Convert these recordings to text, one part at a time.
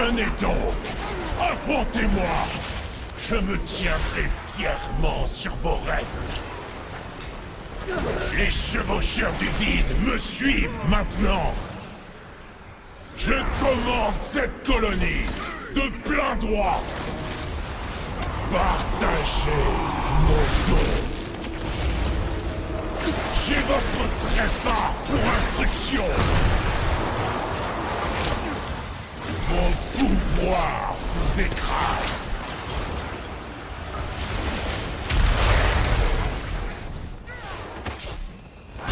Venez donc, affrontez-moi. Je me tiendrai fièrement sur vos restes. Les chevaucheurs du vide me suivent maintenant. Je commande cette colonie de plein droit. Partagez mon don. J'ai votre trépas pour instruction. Mon pouvoir vous écrase.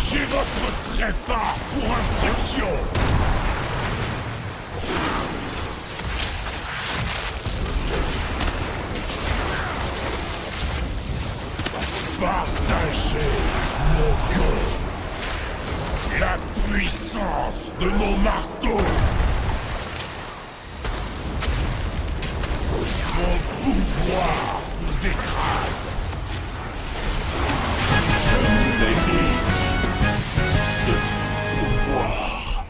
J'ai votre trépas pour instruction. Partagez mon corps. La puissance de mon marteau. Mon pouvoir vous écrase. Je mérite ce pouvoir.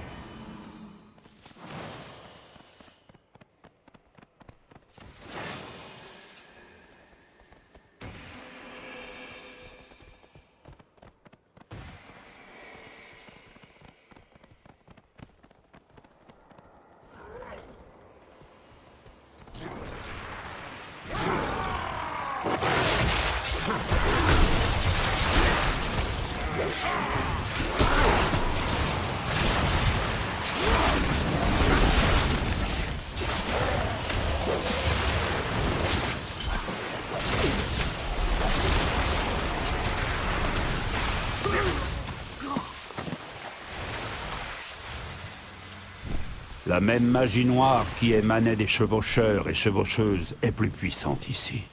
La même magie noire qui émanait des chevaucheurs et chevaucheuses est plus puissante ici.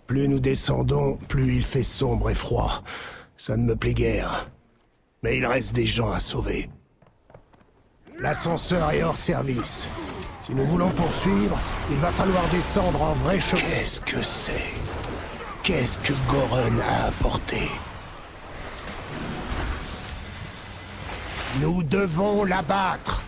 Plus nous descendons, plus il fait sombre et froid. Ça ne me plaît guère. Mais il reste des gens à sauver. L'ascenseur est hors service. Si nous voulons poursuivre, il va falloir descendre en vrai chemin. Qu'est-ce que c'est? Qu'est-ce que Goron a apporté? Nous devons l'abattre.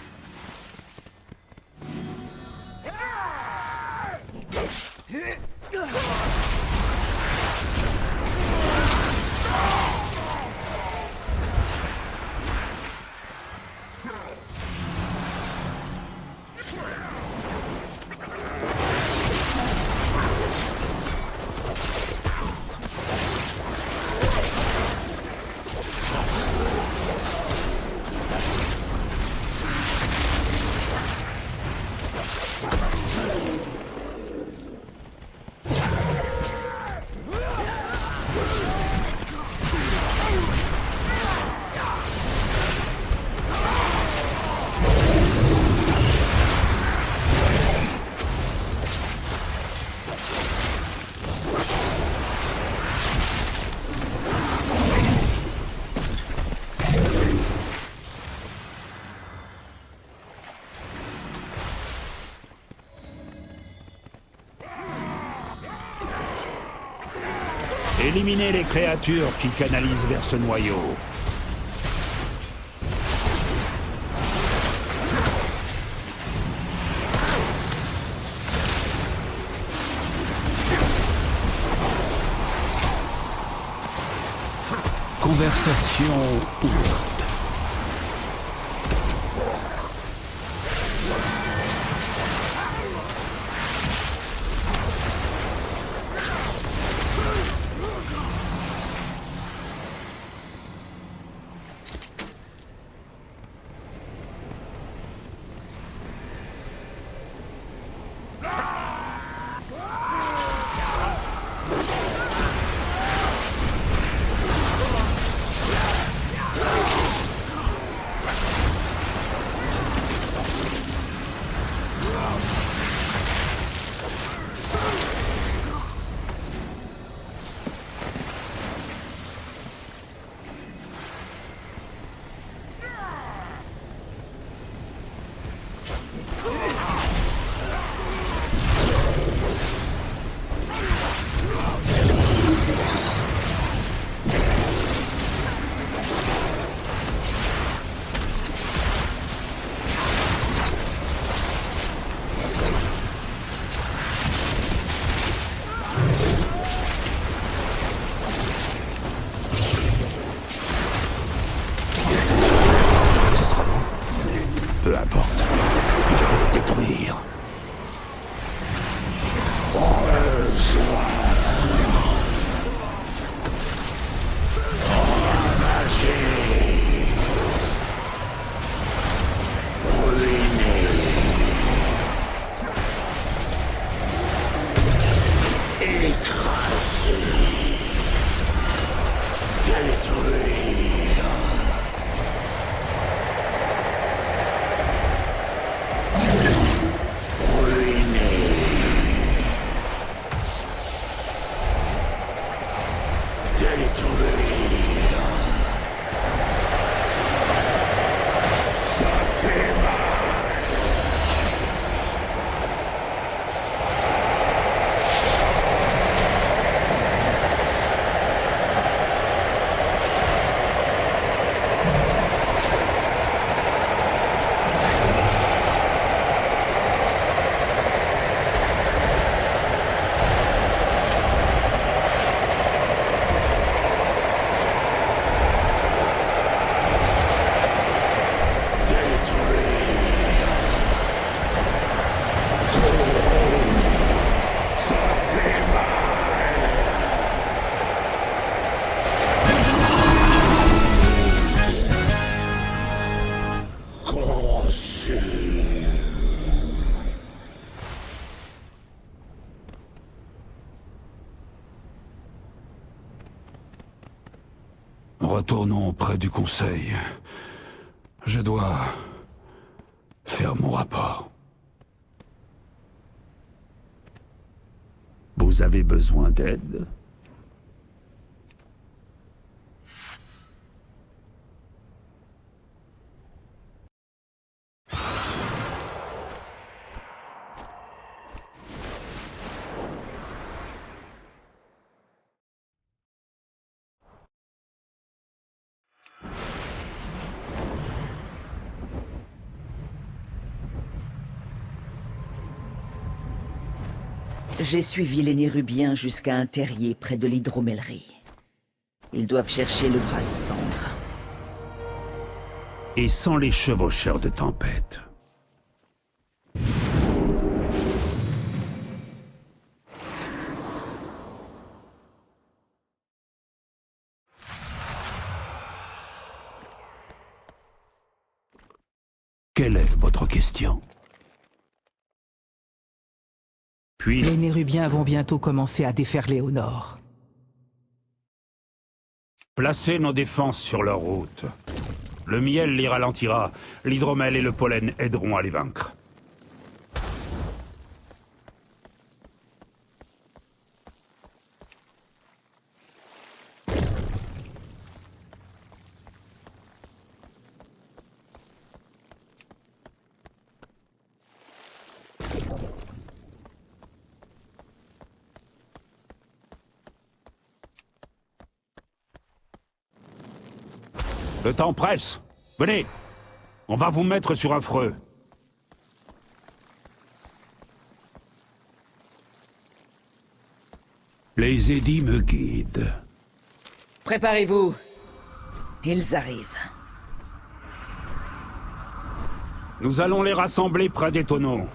Éliminez les créatures qui canalisent vers ce noyau. Conversation ouverte. Retournons auprès du Conseil. Je dois faire mon rapport. Vous avez besoin d'aide? J'ai suivi les Nérubiens jusqu'à un terrier près de l'hydromellerie. Ils doivent chercher le brasse-cendre. Et sans les chevaucheurs de tempête. Quelle est votre question? Puis... Les Nérubiens vont bientôt commencer à déferler au nord. Placez nos défenses sur leur route. Le miel les ralentira, l'hydromel et le pollen aideront à les vaincre. Le temps presse. Venez, on va vous mettre sur un freux. Les édits me guident. Préparez-vous. Ils arrivent. Nous allons les rassembler près des tonneaux.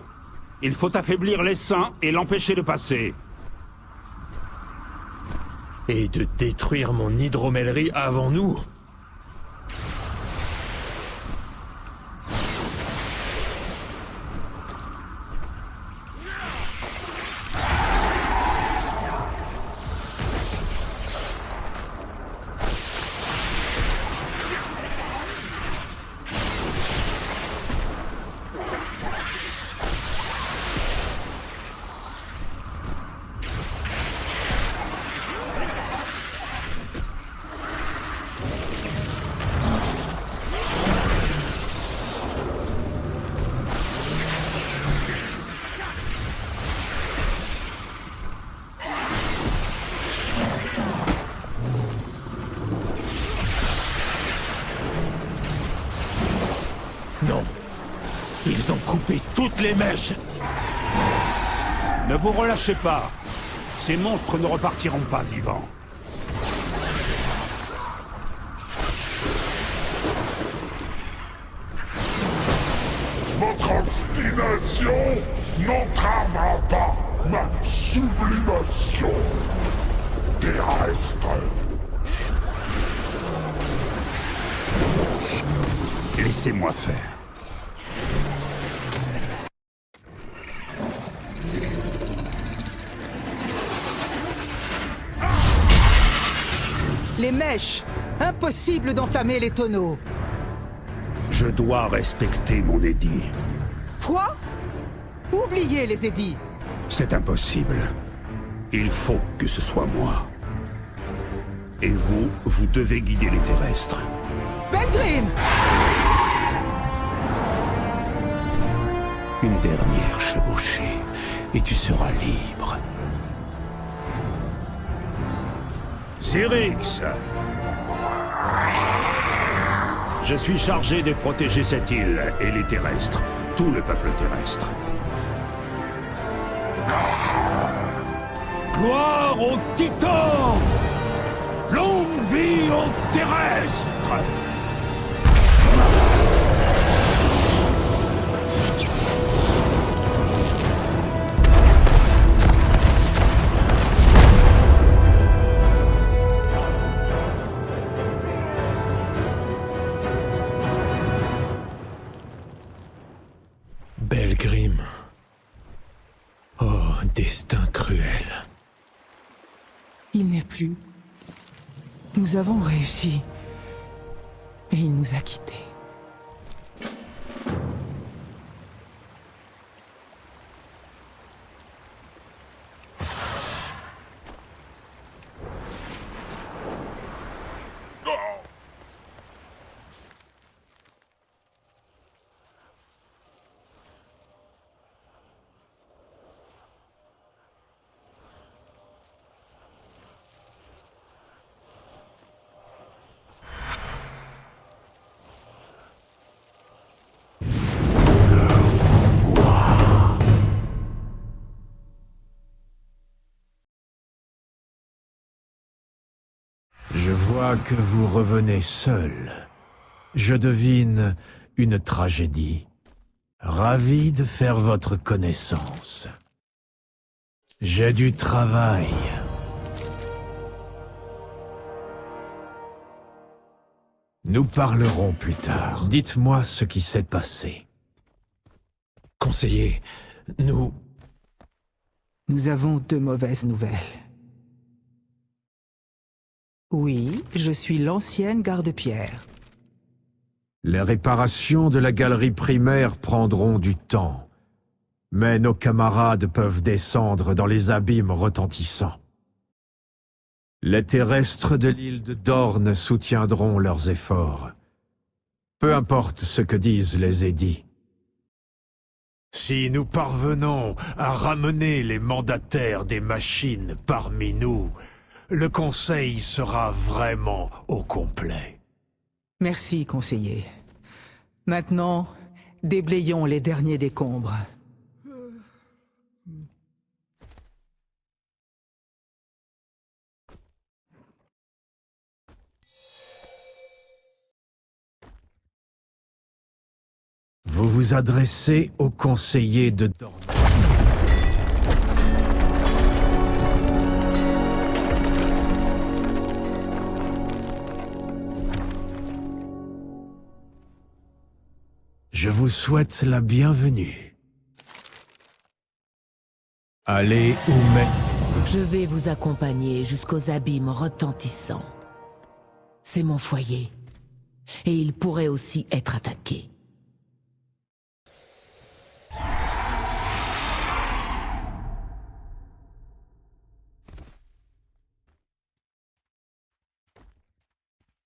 Il faut affaiblir l'essaim et l'empêcher de passer. Et de détruire mon hydromellerie avant nous. Non. Ils ont coupé toutes les mèches. Ne vous relâchez pas. Ces monstres ne repartiront pas vivants. Votre obstination n'entravera pas ma sublimation terrestre. Laissez-moi faire. Les mèches! Impossible d'enflammer les tonneaux! Je dois respecter mon édit. Quoi? Oubliez les édits! C'est impossible. Il faut que ce soit moi. Et vous, vous devez guider les terrestres. Belgrim! Une dernière chevauchée, et tu seras libre. Zyrix! Je suis chargé de protéger cette île et les terrestres, tout le peuple terrestre. Gloire aux titans! Longue vie aux terrestres! Belgrim. Oh, destin cruel. Il n'est plus. Nous avons réussi. Et il nous a quittés. Je vois que vous revenez seul. Je devine une tragédie. Ravi de faire votre connaissance. J'ai du travail. Nous parlerons plus tard. Dites-moi ce qui s'est passé. Conseiller, nous... Nous avons de mauvaises nouvelles. Oui, je suis l'ancienne garde-pierre. Les réparations de la galerie primaire prendront du temps. Mais nos camarades peuvent descendre dans les abîmes retentissants. Les terrestres de l'île de Dorne soutiendront leurs efforts. Peu importe ce que disent les édits. Si nous parvenons à ramener les mandataires des machines parmi nous, le conseil sera vraiment au complet. Merci, conseiller. Maintenant, déblayons les derniers décombres. Vous vous adressez au conseiller de Dorne. Je vous souhaite la bienvenue. Allez où même. Je vais vous accompagner jusqu'aux abîmes retentissants. C'est mon foyer. Et il pourrait aussi être attaqué.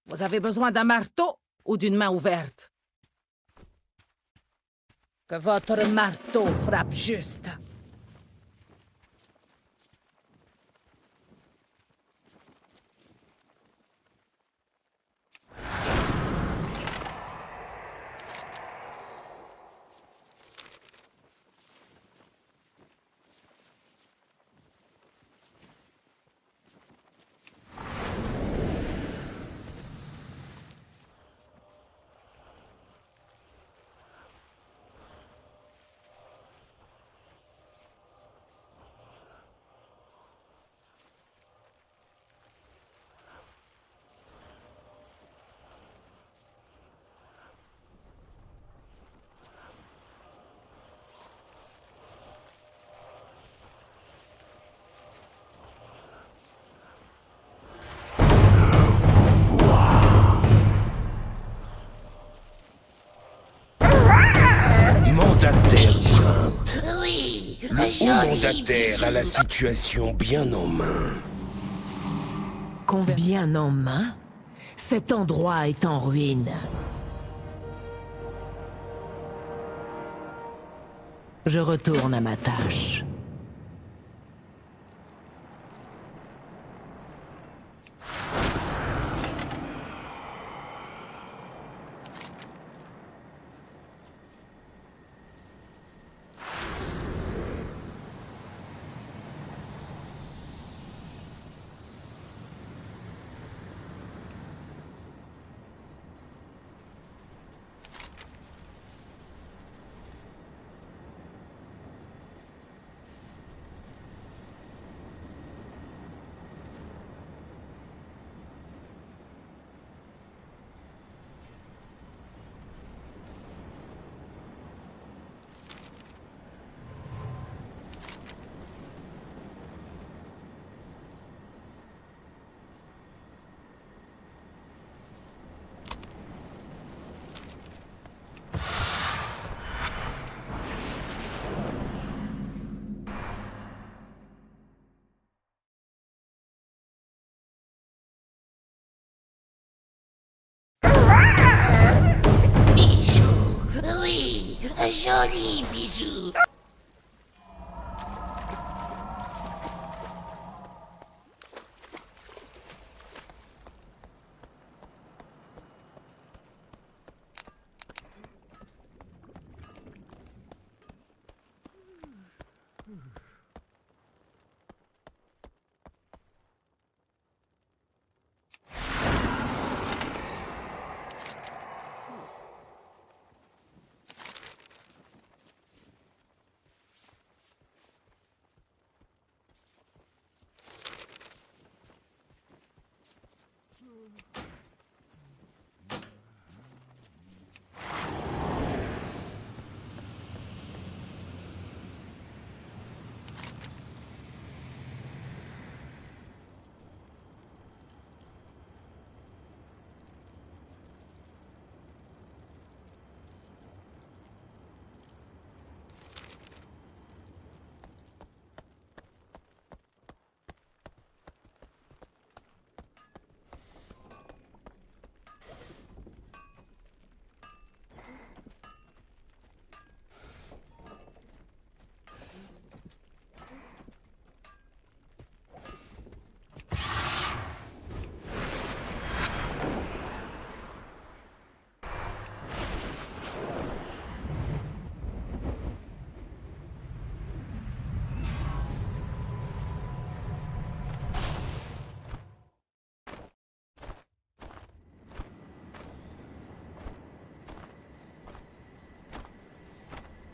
Vous avez besoin d'un marteau ou d'une main ouverte? Que votre marteau frappe juste. Mandataire junte. Oui, le haut mandataire a la situation bien en main. Bien en main? Cet endroit est en ruine. Je retourne à ma tâche. Joli bijou.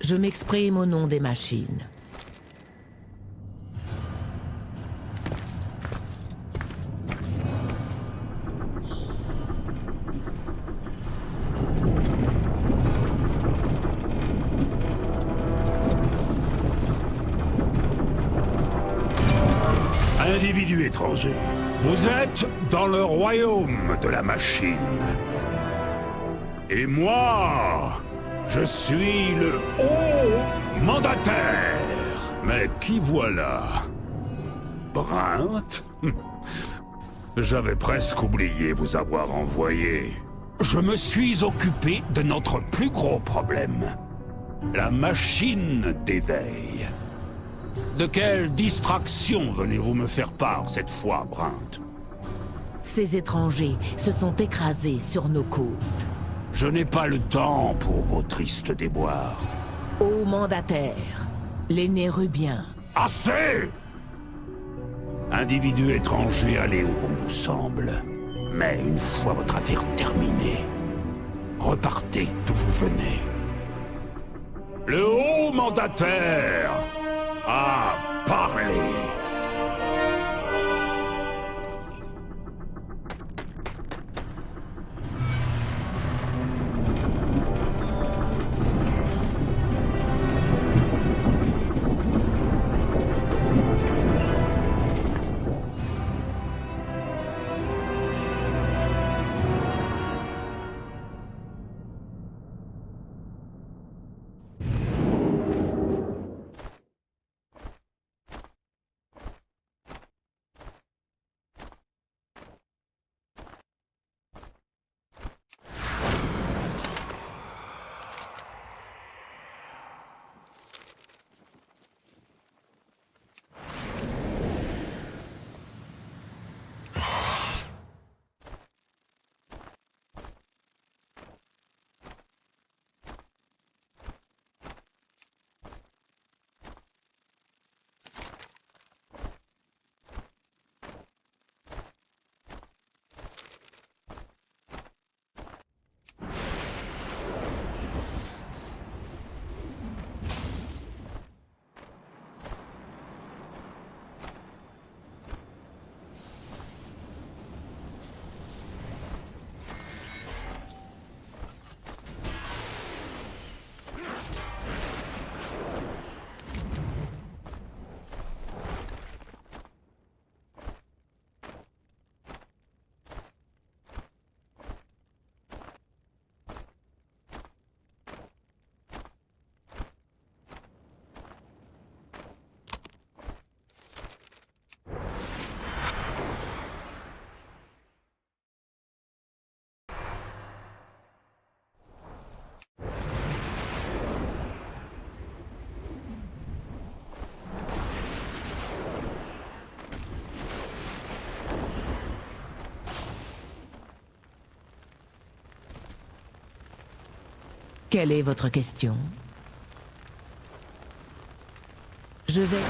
Je m'exprime au nom des machines. Individu étranger, vous êtes dans le royaume de la machine. Et moi, je suis le haut mandataire. Mais qui voilà? Brint? J'avais presque oublié vous avoir envoyé. Je me suis occupé de notre plus gros problème. La machine d'éveil. De quelle distraction venez-vous me faire part cette fois, Brint? Ces étrangers se sont écrasés sur nos côtes. Je n'ai pas le temps pour vos tristes déboires. Ô mandataire, l'aîné Rubien. Assez! Individu étranger, allez où bon vous semble. Mais une fois votre affaire terminée, repartez d'où vous venez. Le haut mandataire a parlé. Quelle est votre question? Je vais...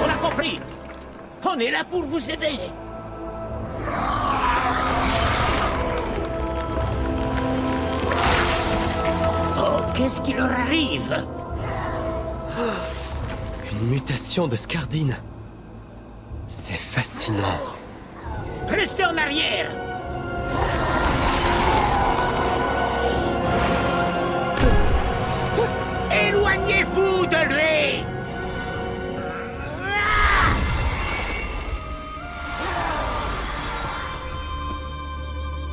On a compris. On est là pour vous aider. Oh, qu'est-ce qui leur arrive? Une mutation de Scardine. C'est fascinant. Restez en arrière. Éloignez-vous de lui.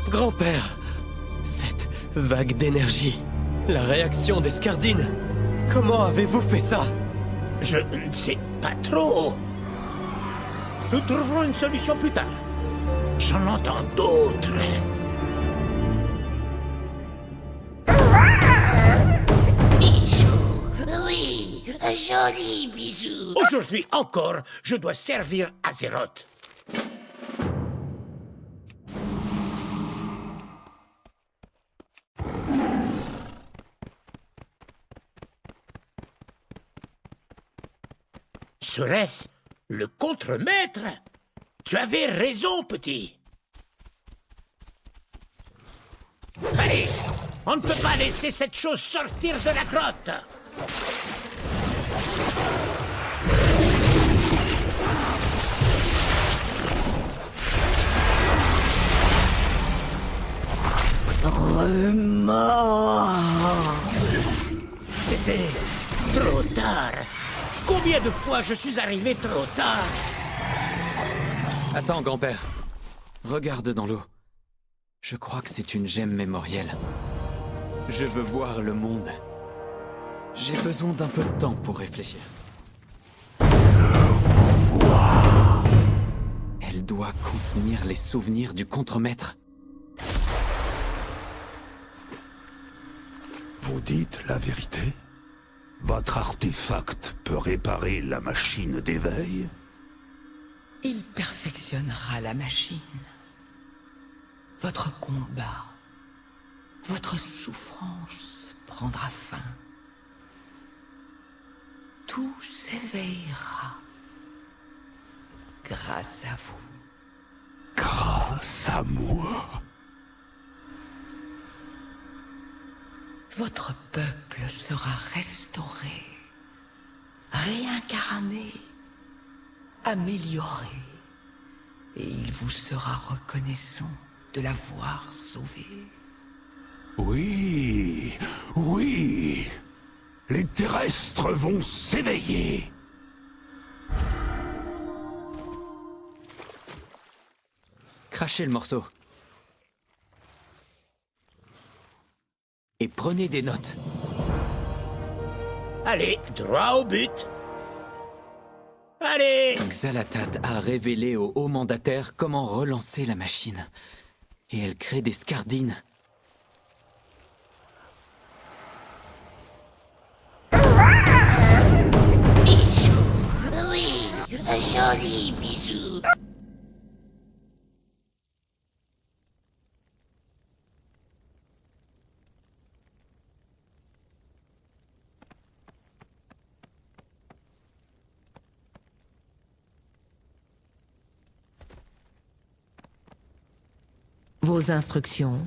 Grand-père, cette vague d'énergie, la réaction des Scardines. Comment avez-vous fait ça? Je ne sais pas trop. Nous trouverons une solution plus tard. J'en entends d'autres. Bijou, oui, joli bijou. Aujourd'hui encore, je dois servir Azeroth. Serait-ce le contremaître? Tu avais raison, petit. Allez, on ne peut pas laisser cette chose sortir de la grotte. Remords. C'était trop tard. Combien de fois je suis arrivé trop tard? Attends, grand-père. Regarde dans l'eau. Je crois que c'est une gemme mémorielle. Je veux voir le monde. J'ai besoin d'un peu de temps pour réfléchir. Elle doit contenir les souvenirs du contremaître. Vous dites la vérité? Votre artefact peut réparer la machine d'éveil? Il perfectionnera la machine. Votre combat, votre souffrance prendra fin. Tout s'éveillera. Grâce à vous. Grâce à moi? Votre peuple sera restauré, réincarné, amélioré, et il vous sera reconnaissant de l'avoir sauvé. Oui, oui. Les terrestres vont s'éveiller. Crachez le morceau. Et prenez des notes. Allez, droit au but. Allez! Xal'atath a révélé au haut mandataire comment relancer la machine. Et elle crée des Scardines. Bijou, oui, joli bijou. Vos instructions?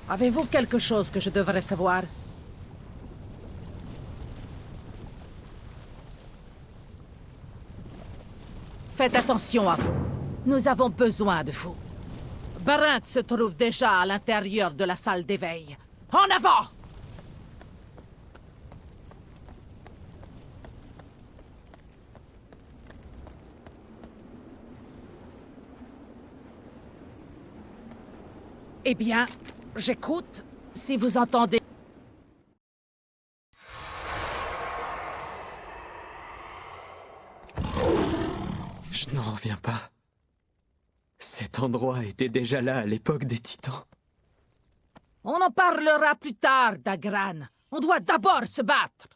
Avez-vous quelque chose que je devrais savoir? Faites attention à vous. Nous avons besoin de vous. Barent se trouve déjà à l'intérieur de la salle d'éveil. En avant! Eh bien, j'écoute. Si vous entendez... Je n'en reviens pas. Cet endroit était déjà là à l'époque des Titans. On en parlera plus tard, Dagran. On doit d'abord se battre.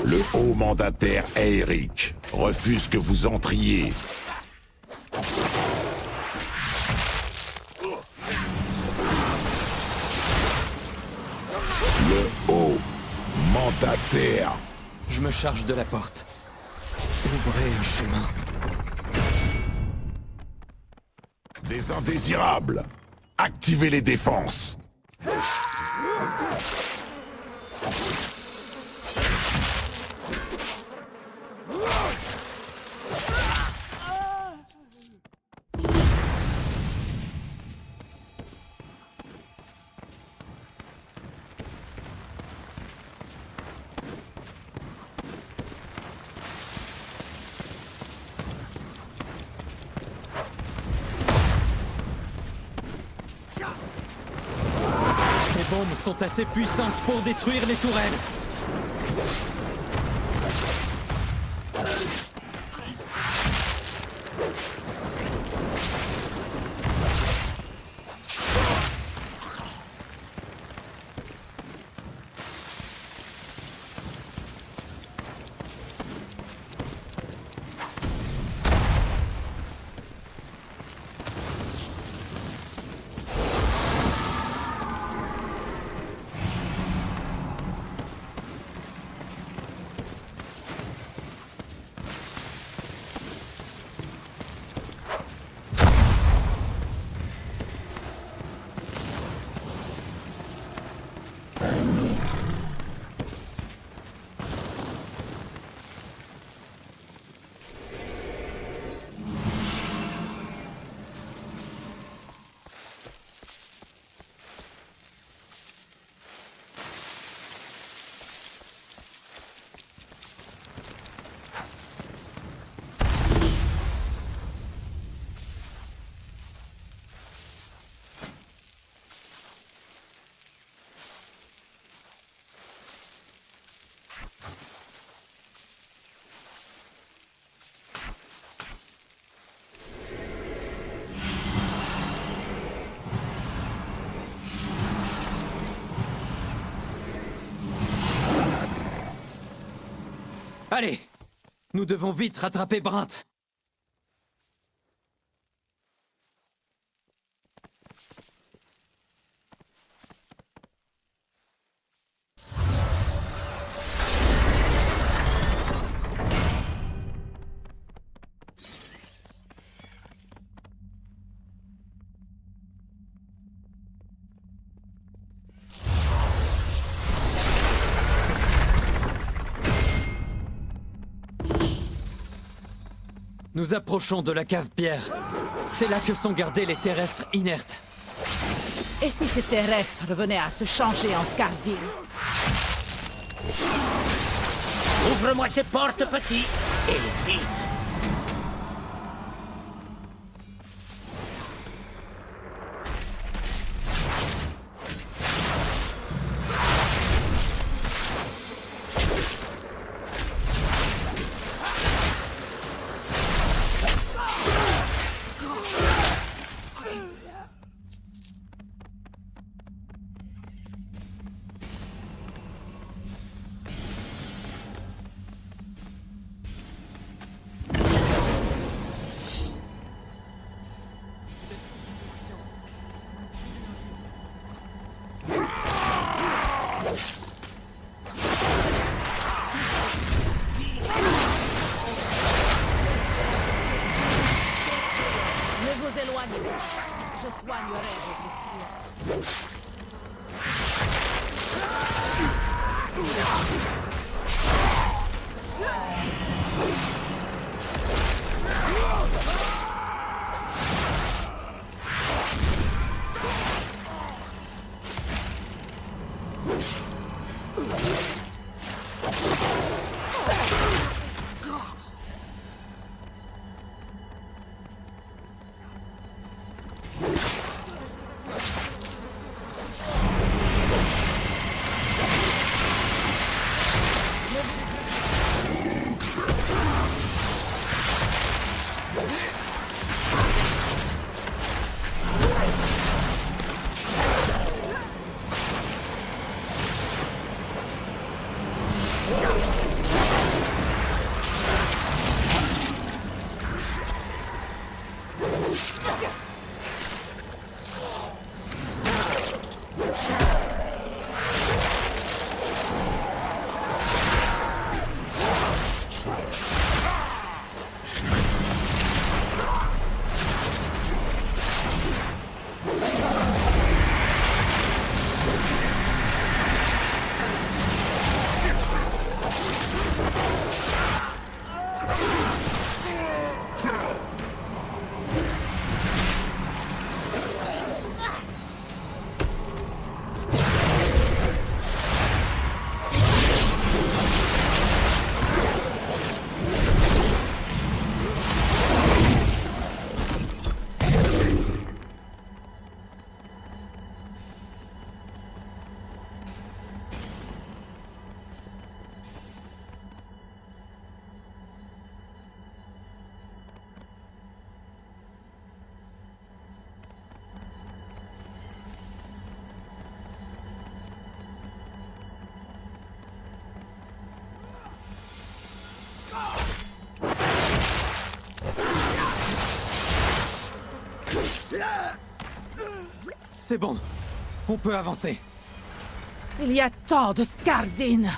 Le haut mandataire Aeric refuse que vous entriez. Le haut mandataire. Je me charge de la porte. Ouvrez un chemin. Des indésirables. Activez les défenses. Ces bombes sont assez puissantes pour détruire les tourelles. Allez, nous devons vite rattraper Brint. Nous approchons de la cave-pierre. C'est là que sont gardés les terrestres inertes. Et si ces terrestres venaient à se changer en Skardil? Ouvre-moi ces portes, petit, et vite. Ne vous éloignez pas. Je soignerai vos blessures. C'est bon. On peut avancer. Il y a tant de Scardines.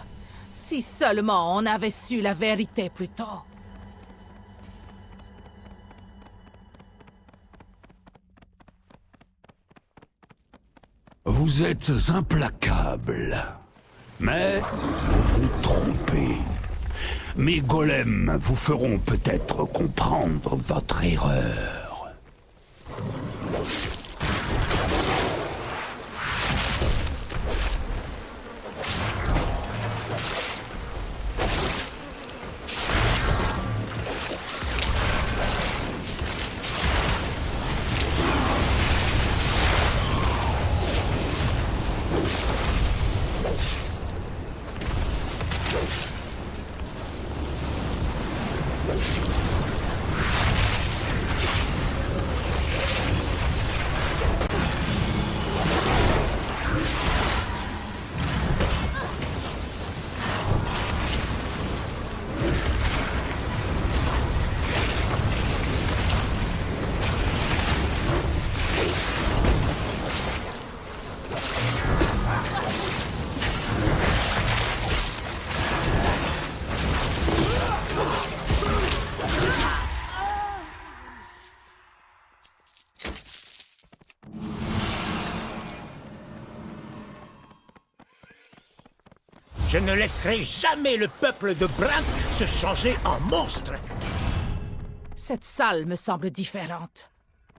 Si seulement on avait su la vérité plus tôt. Vous êtes implacable. Mais vous vous trompez. Mes golems vous feront peut-être comprendre votre erreur. Je ne laisserai jamais le peuple de Brandt se changer en monstre. Cette salle me semble différente.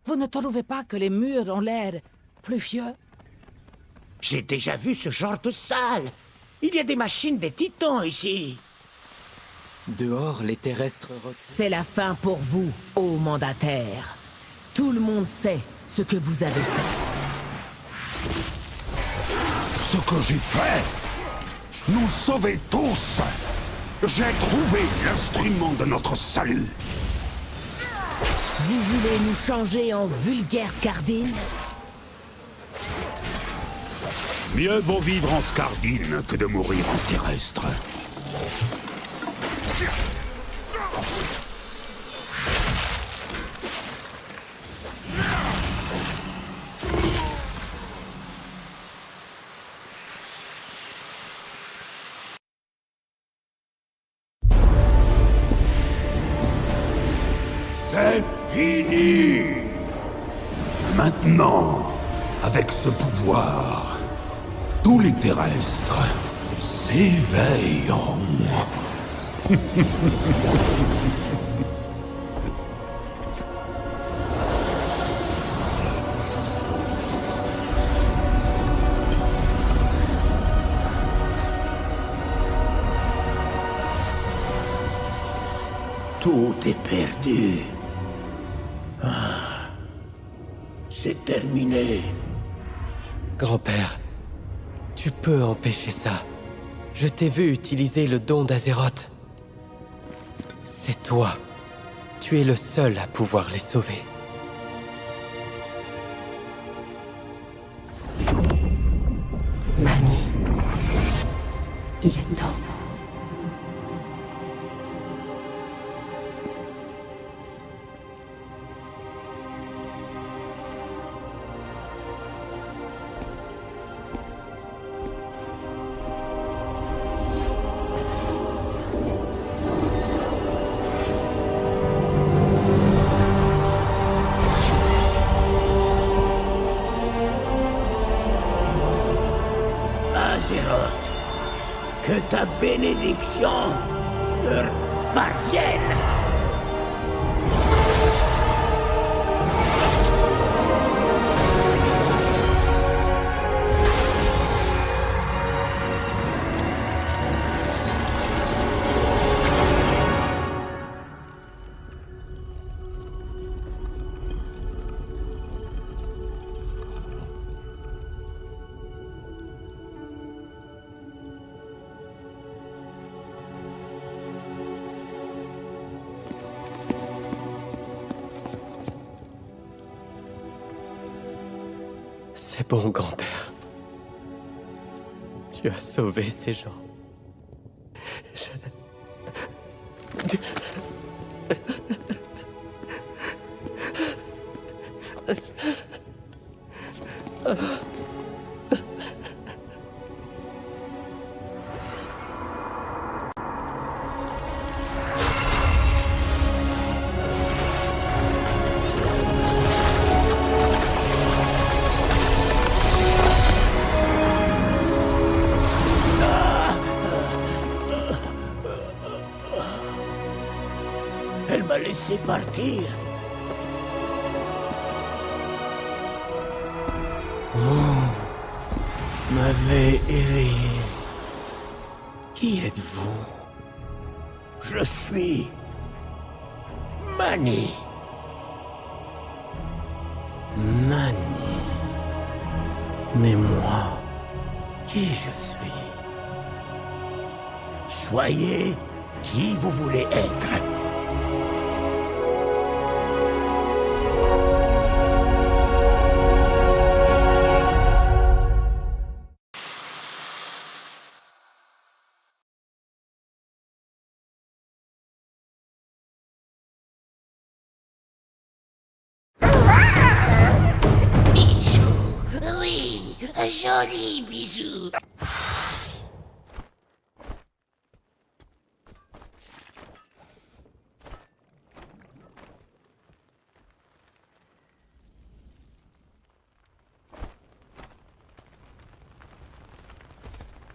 Vous ne trouvez pas que les murs ont l'air plus vieux? J'ai déjà vu ce genre de salle. Il y a des machines des titans ici. Dehors, les terrestres... C'est la fin pour vous, ô mandataire. Tout le monde sait ce que vous avez fait. Ce que j'ai fait, nous sauver tous. J'ai trouvé l'instrument de notre salut. Vous voulez nous changer en vulgaires Scardines? Mieux vaut vivre en Scardine que de mourir en terrestre. C'est fini! Maintenant, avec ce pouvoir, tous les terrestres s'éveilleront. Tout est perdu. C'est terminé. Grand-père, tu peux empêcher ça. Je t'ai vu utiliser le don d'Azeroth. C'est toi. Tu es le seul à pouvoir les sauver. Mani, il est temps. bénédictions leur parviennent. C'est bon, grand-père. Tu as sauvé ces gens. Elle m'a laissé partir. Vous m'avez éveillé. Qui êtes-vous? Je suis Mani. Mani. Mais moi, qui je suis? Soyez qui vous voulez être. Oui, un joli bijou.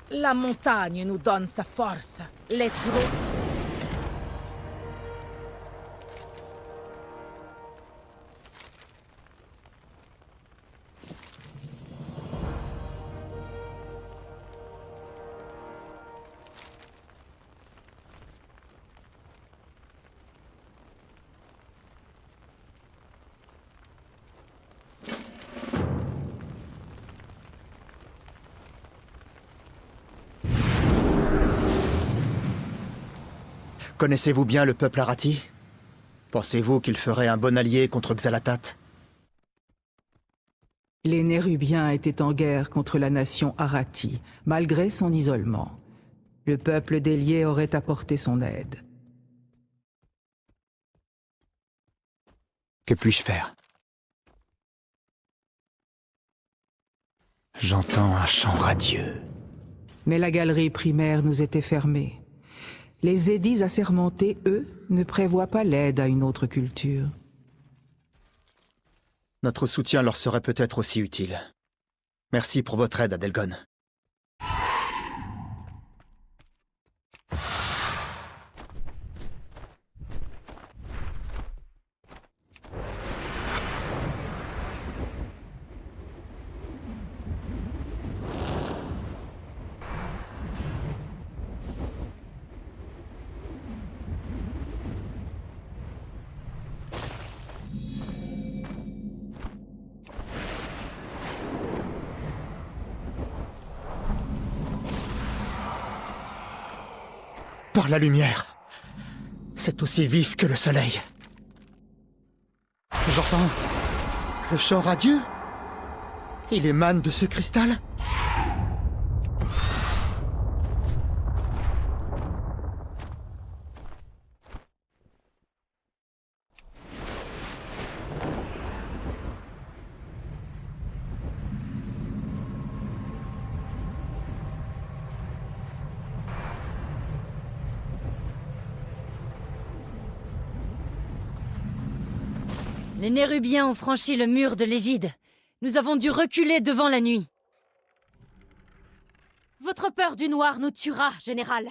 La montagne nous donne sa force. Les trous... Connaissez-vous bien le peuple Arati? Pensez-vous qu'il ferait un bon allié contre Xalatat? Les Nérubiens étaient en guerre contre la nation Arati, malgré son isolement. Le peuple délié aurait apporté son aide. Que puis-je faire? J'entends un chant radieux. Mais la galerie primaire nous était fermée. Les édits assermentés, eux, ne prévoient pas l'aide à une autre culture. Notre soutien leur serait peut-être aussi utile. Merci pour votre aide, Adelgon. Par la lumière. C'est aussi vif que le soleil. J'entends le chant radieux. Il émane de ce cristal. Les Nérubiens ont franchi le mur de l'Égide. Nous avons dû reculer devant la nuit. Votre peur du noir nous tuera, général.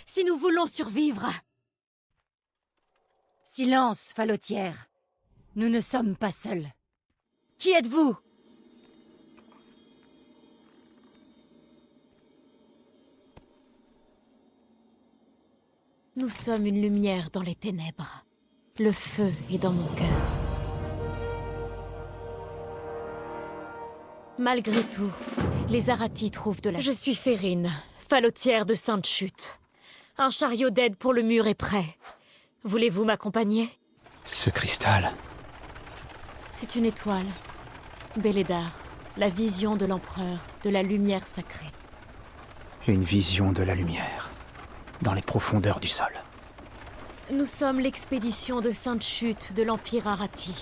si nous voulons survivre. Silence, Falotière. Nous ne sommes pas seuls. Qui êtes-vous? Nous sommes une lumière dans les ténèbres. Le feu est dans mon cœur. Malgré tout, les Arathi trouvent de la... Je suis Férine, Falotière de Sainte-Chute. Un chariot d'aide pour le mur est prêt. Voulez-vous m'accompagner? Ce cristal... C'est une étoile. Bélédar, la vision de l'empereur, de la lumière sacrée. Une vision de la lumière, dans les profondeurs du sol. Nous sommes l'expédition de Sainte-Chute de l'Empire Arathi.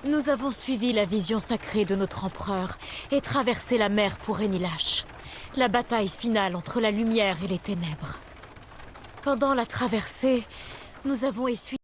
Nous avons suivi la vision sacrée de notre empereur et traversé la mer pour Enilash, la bataille finale entre la lumière et les ténèbres. Pendant la traversée, nous avons essuyé